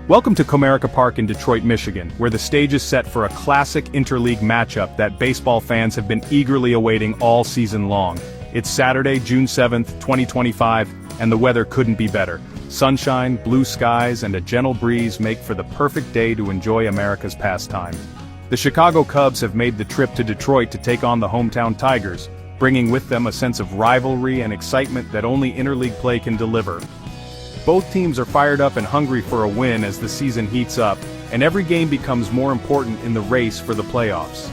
Welcome to Comerica Park in Detroit, Michigan, where the stage is set for a classic interleague matchup that baseball fans have been eagerly awaiting all season long. It's Saturday, June 7th, 2025, and the weather couldn't be better. Sunshine, blue skies, and a gentle breeze make for the perfect day to enjoy America's pastime. The Chicago Cubs have made the trip to Detroit to take on the hometown Tigers, bringing with them a sense of rivalry and excitement that only interleague play can deliver. Both teams are fired up and hungry for a win as the season heats up, and every game becomes more important in the race for the playoffs.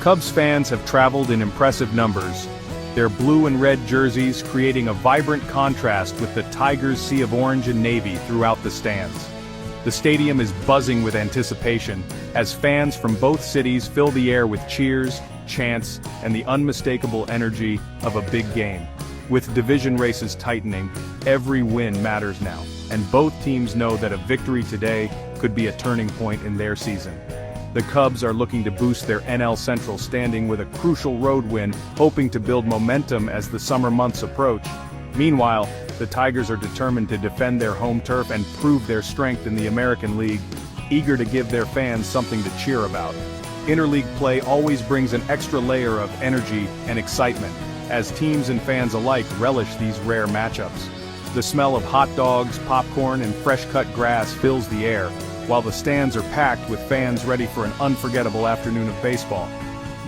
Cubs fans have traveled in impressive numbers, their blue and red jerseys creating a vibrant contrast with the Tigers' sea of orange and navy throughout the stands. The stadium is buzzing with anticipation, as fans from both cities fill the air with cheers, chants, and the unmistakable energy of a big game. With division races tightening, every win matters now, and both teams know that a victory today could be a turning point in their season. The Cubs are looking to boost their NL Central standing with a crucial road win, hoping to build momentum as the summer months approach. Meanwhile, the Tigers are determined to defend their home turf and prove their strength in the American League, eager to give their fans something to cheer about. Interleague play always brings an extra layer of energy and excitement, as teams and fans alike relish these rare matchups. The smell of hot dogs, popcorn, and fresh-cut grass fills the air, while the stands are packed with fans ready for an unforgettable afternoon of baseball.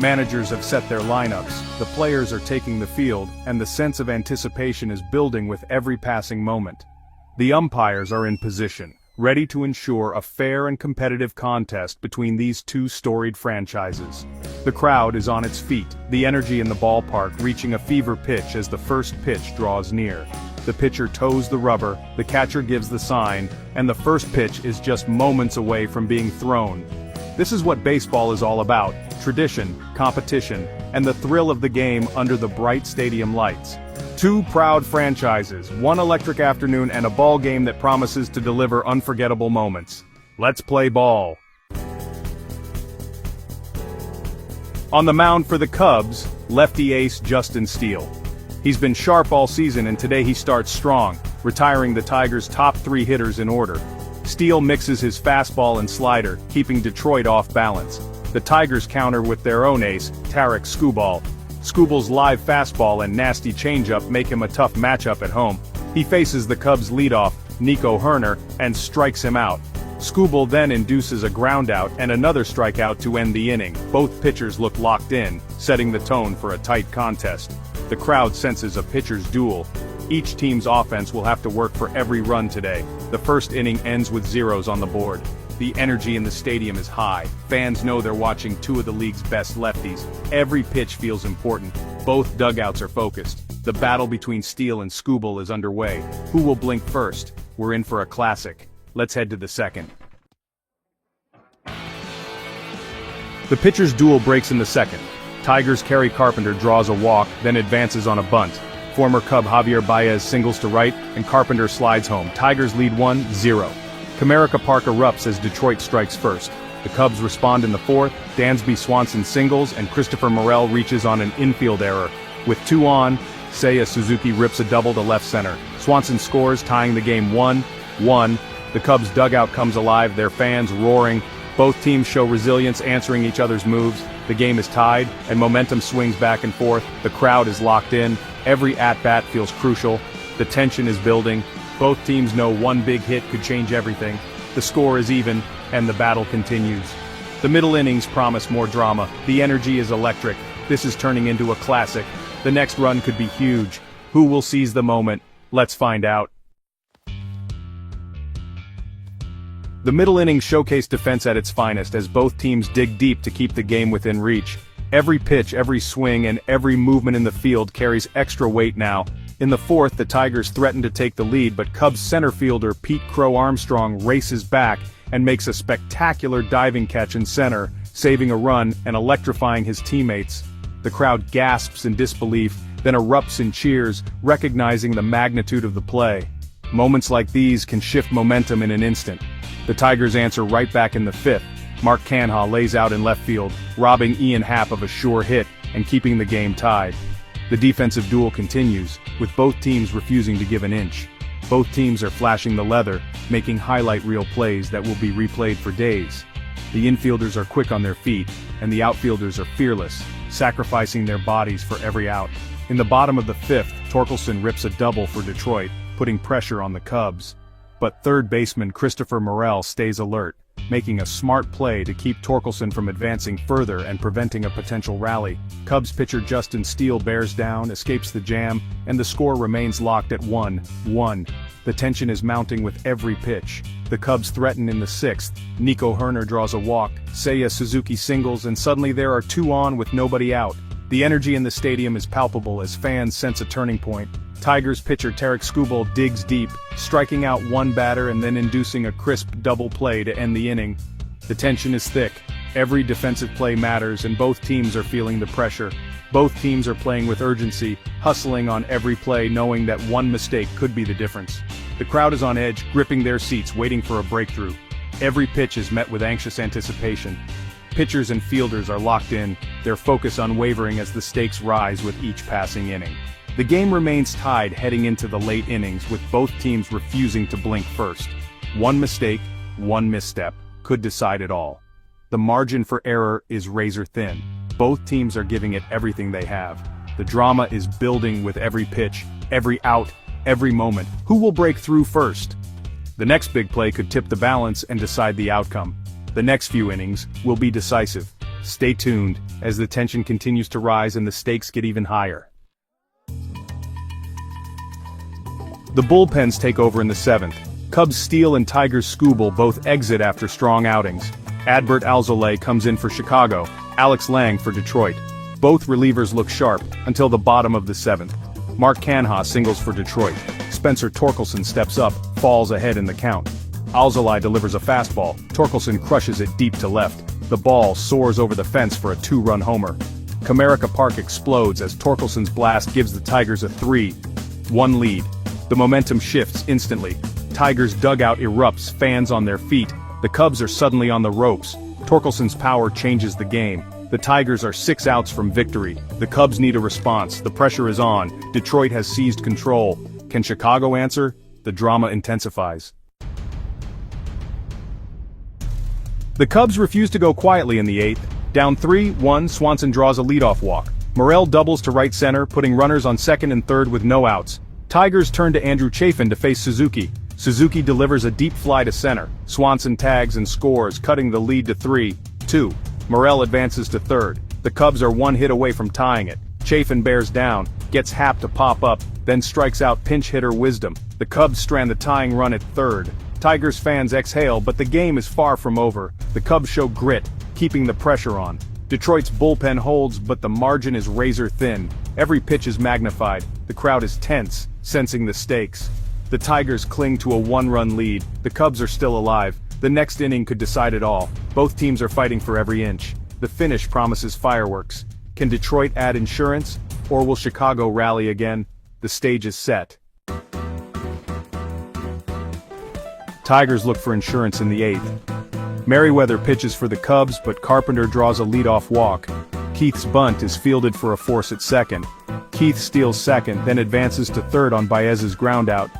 Managers have set their lineups, the players are taking the field, and the sense of anticipation is building with every passing moment. The umpires are in position, ready to ensure a fair and competitive contest between these two storied franchises. The crowd is on its feet, the energy in the ballpark reaching a fever pitch as the first pitch draws near. The pitcher toes the rubber, the catcher gives the sign, and the first pitch is just moments away from being thrown. This is what baseball is all about: tradition, competition, and the thrill of the game under the bright stadium lights. Two proud franchises, one electric afternoon, and a ball game that promises to deliver unforgettable moments. Let's play ball. On the mound for the Cubs, lefty ace Justin Steele. He's been sharp all season, and today he starts strong, retiring the Tigers' top three hitters in order. Steele mixes his fastball and slider, keeping Detroit off balance. The Tigers counter with their own ace, Taillon Skubal. Skubal's live fastball and nasty changeup make him a tough matchup at home. He faces the Cubs' leadoff, Nico Hoerner, and strikes him out. Skubal then induces a groundout and another strikeout to end the inning. Both pitchers look locked in, setting the tone for a tight contest. The crowd senses a pitcher's duel. Each team's offense will have to work for every run today. The first inning ends with zeros on the board. The energy in the stadium is high. Fans know they're watching two of the league's best lefties. Every pitch feels important. Both dugouts are focused. The battle between Steele and Skubal is underway. Who will blink first? We're in for a classic. Let's head to the second. The pitcher's duel breaks in the second. Tigers' Kerry Carpenter draws a walk, then advances on a bunt. Former Cub Javier Baez singles to right, and Carpenter slides home. Tigers lead 1-0. Comerica Park erupts as Detroit strikes first. The Cubs respond in the fourth. Dansby Swanson singles, and Christopher Morel reaches on an infield error. With two on, Seiya Suzuki rips a double to left center. Swanson scores, tying the game 1-1. The Cubs' dugout comes alive, their fans roaring. Both teams show resilience, answering each other's moves. The game is tied, and momentum swings back and forth. The crowd is locked in. Every at-bat feels crucial. The tension is building. Both teams know one big hit could change everything. The score is even, and the battle continues. The middle innings promise more drama. The energy is electric. This is turning into a classic. The next run could be huge. Who will seize the moment? Let's find out. The middle innings showcase defense at its finest as both teams dig deep to keep the game within reach. Every pitch, every swing, and every movement in the field carries extra weight now. In the fourth, the Tigers threaten to take the lead, but Cubs center fielder Pete Crow Armstrong races back and makes a spectacular diving catch in center, saving a run and electrifying his teammates. The crowd gasps in disbelief, then erupts in cheers, recognizing the magnitude of the play. Moments like these can shift momentum in an instant. The Tigers answer right back in the fifth. Mark Canha lays out in left field, robbing Ian Happ of a sure hit and keeping the game tied. The defensive duel continues, with both teams refusing to give an inch. Both teams are flashing the leather, making highlight reel plays that will be replayed for days. The infielders are quick on their feet, and the outfielders are fearless, sacrificing their bodies for every out. In the bottom of the fifth, Torkelson rips a double for Detroit, putting pressure on the Cubs. But third baseman Christopher Morel stays alert, making a smart play to keep Torkelson from advancing further and preventing a potential rally. Cubs pitcher Justin Steele bears down, escapes the jam, and the score remains locked at 1-1. The tension is mounting with every pitch. The Cubs threaten in the sixth. Nico Herner draws a walk, Seiya Suzuki singles, and suddenly there are two on with nobody out. The energy in the stadium is palpable as fans sense a turning point. Tigers pitcher Tarek Skubal digs deep, striking out one batter and then inducing a crisp double play to end the inning. The tension is thick. Every defensive play matters and both teams are feeling the pressure. Both teams are playing with urgency, hustling on every play knowing that one mistake could be the difference. The crowd is on edge, gripping their seats, waiting for a breakthrough. Every pitch is met with anxious anticipation. Pitchers and fielders are locked in, their focus unwavering as the stakes rise with each passing inning. The game remains tied heading into the late innings with both teams refusing to blink first. One mistake, one misstep, could decide it all. The margin for error is razor thin. Both teams are giving it everything they have. The drama is building with every pitch, every out, every moment. Who will break through first? The next big play could tip the balance and decide the outcome. The next few innings will be decisive. Stay tuned as the tension continues to rise and the stakes get even higher. The bullpens take over in the seventh. Cubs Steele and Tigers Skubal both exit after strong outings. Adbert Alzolay comes in for Chicago, Alex Lang for Detroit. Both relievers look sharp until the bottom of the seventh. Mark Canha singles for Detroit. Spencer Torkelson steps up, falls ahead in the count. Alzolay delivers a fastball. Torkelson crushes it deep to left. The ball soars over the fence for a two-run homer. Comerica Park explodes as Torkelson's blast gives the Tigers a 3-1 lead. The momentum shifts instantly. Tigers' dugout erupts, fans on their feet. The Cubs are suddenly on the ropes. Torkelson's power changes the game. The Tigers are 6 outs from victory. The Cubs need a response. The pressure is on. Detroit has seized control. Can Chicago answer? The drama intensifies. The Cubs refuse to go quietly in the eighth. Down 3-1, Swanson draws a leadoff walk. Morel doubles to right center, putting runners on second and third with no outs. Tigers turn to Andrew Chafin to face Suzuki. Suzuki delivers a deep fly to center. Swanson tags and scores, cutting the lead to 3-2. Morel advances to third. The Cubs are one hit away from tying it. Chafin bears down, gets Happ to pop up, then strikes out pinch hitter Wisdom. The Cubs strand the tying run at third. Tigers fans exhale, but the game is far from over. The Cubs show grit, keeping the pressure on. Detroit's bullpen holds, but the margin is razor thin. Every pitch is magnified. The crowd is tense, sensing the stakes. The Tigers cling to a one-run lead. The Cubs are still alive. The next inning could decide it all. Both teams are fighting for every inch. The finish promises fireworks. Can Detroit add insurance, or will Chicago rally again? The stage is set. Tigers look for insurance in the eighth. Merriweather pitches for the Cubs, but Carpenter draws a leadoff walk. Keith's bunt is fielded for a force at second. Keith steals second, then advances to third on Baez's groundout.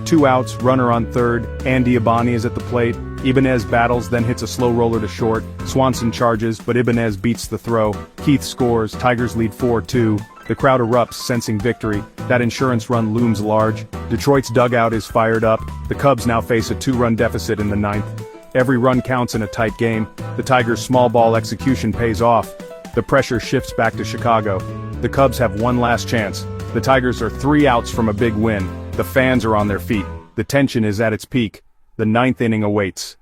2 outs, runner on third. Andy Ibanez is at the plate. Ibanez battles, then hits a slow roller to short. Swanson charges, but Ibanez beats the throw. Keith scores. Tigers lead 4-2. The crowd erupts, sensing victory. That insurance run looms large. Detroit's dugout is fired up. The Cubs now face a 2-run deficit in the ninth. Every run counts in a tight game. The Tigers' small ball execution pays off. The pressure shifts back to Chicago. The Cubs have one last chance. The Tigers are 3 outs from a big win. The fans are on their feet. The tension is at its peak. The ninth inning awaits.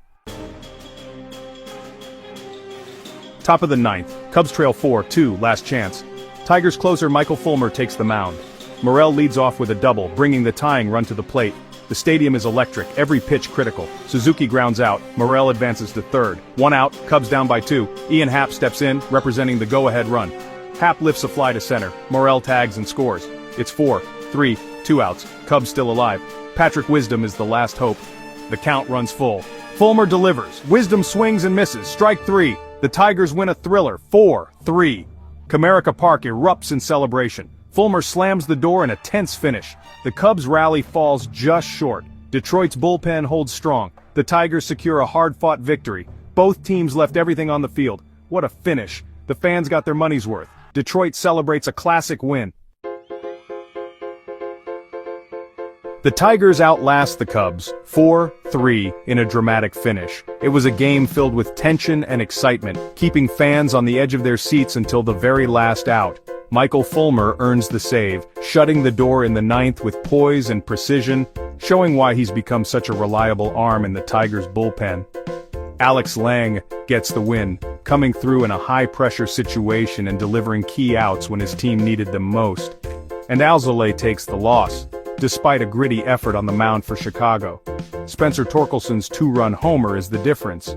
Top of the ninth. Cubs trail 4-2, last chance. Tigers closer Michael Fulmer takes the mound. Morel leads off with a double, bringing the tying run to the plate. The stadium is electric, every pitch critical. Suzuki grounds out. Morel advances to third. 1 out, Cubs down by 2. Ian Happ steps in, representing the go-ahead run. Happ lifts a fly to center. Morel tags and scores. It's 4-3, 2 outs. Cubs still alive. Patrick Wisdom is the last hope. The count runs full. Fulmer delivers. Wisdom swings and misses. Strike 3. The Tigers win a thriller. 4-3. Comerica Park erupts in celebration. Fulmer slams the door in a tense finish. The Cubs' rally falls just short. Detroit's bullpen holds strong. The Tigers secure a hard-fought victory. Both teams left everything on the field. What a finish. The fans got their money's worth. Detroit celebrates a classic win. The Tigers outlast the Cubs, 4-3, in a dramatic finish. It was a game filled with tension and excitement, keeping fans on the edge of their seats until the very last out. Michael Fulmer earns the save, shutting the door in the ninth with poise and precision, showing why he's become such a reliable arm in the Tigers' bullpen. Alex Lang gets the win, coming through in a high-pressure situation and delivering key outs when his team needed them most. And Alzolay takes the loss, despite a gritty effort on the mound for Chicago. Spencer Torkelson's two-run homer is the difference.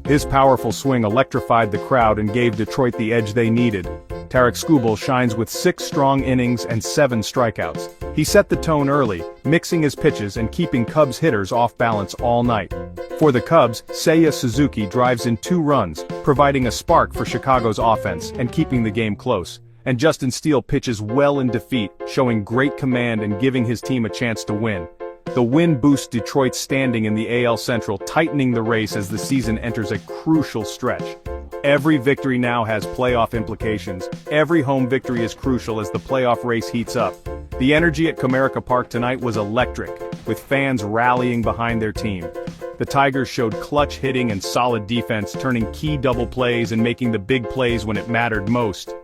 His powerful swing electrified the crowd and gave Detroit the edge they needed. Tarik Skubal shines with 6 strong innings and 7 strikeouts. He set the tone early, mixing his pitches and keeping Cubs hitters off balance all night. For the Cubs, Seiya Suzuki drives in 2 runs, providing a spark for Chicago's offense and keeping the game close. And Justin Steele pitches well in defeat, showing great command and giving his team a chance to win. The win boosts Detroit's standing in the AL Central, tightening the race as the season enters a crucial stretch. Every victory now has playoff implications. Every home victory is crucial as the playoff race heats up. The energy at Comerica Park tonight was electric, with fans rallying behind their team. The Tigers showed clutch hitting and solid defense, turning key double plays and making the big plays when it mattered most.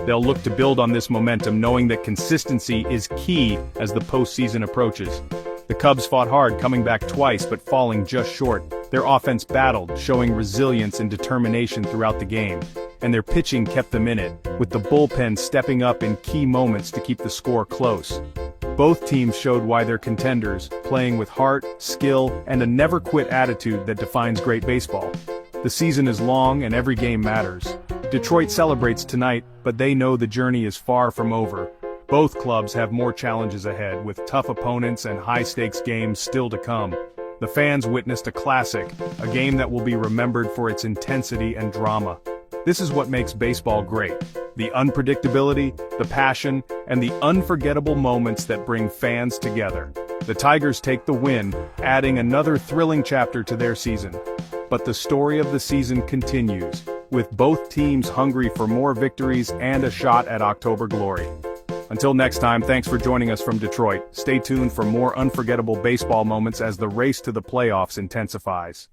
They'll look to build on this momentum, knowing that consistency is key as the postseason approaches. The Cubs fought hard, coming back twice but falling just short. Their offense battled, showing resilience and determination throughout the game. And their pitching kept them in it, with the bullpen stepping up in key moments to keep the score close. Both teams showed why they're contenders, playing with heart, skill, and a never-quit attitude that defines great baseball. The season is long and every game matters. Detroit celebrates tonight, but they know the journey is far from over. Both clubs have more challenges ahead, with tough opponents and high-stakes games still to come. The fans witnessed a classic, a game that will be remembered for its intensity and drama. This is what makes baseball great: the unpredictability, the passion, and the unforgettable moments that bring fans together. The Tigers take the win, adding another thrilling chapter to their season. But the story of the season continues, with both teams hungry for more victories and a shot at October glory. Until next time, thanks for joining us from Detroit. Stay tuned for more unforgettable baseball moments as the race to the playoffs intensifies.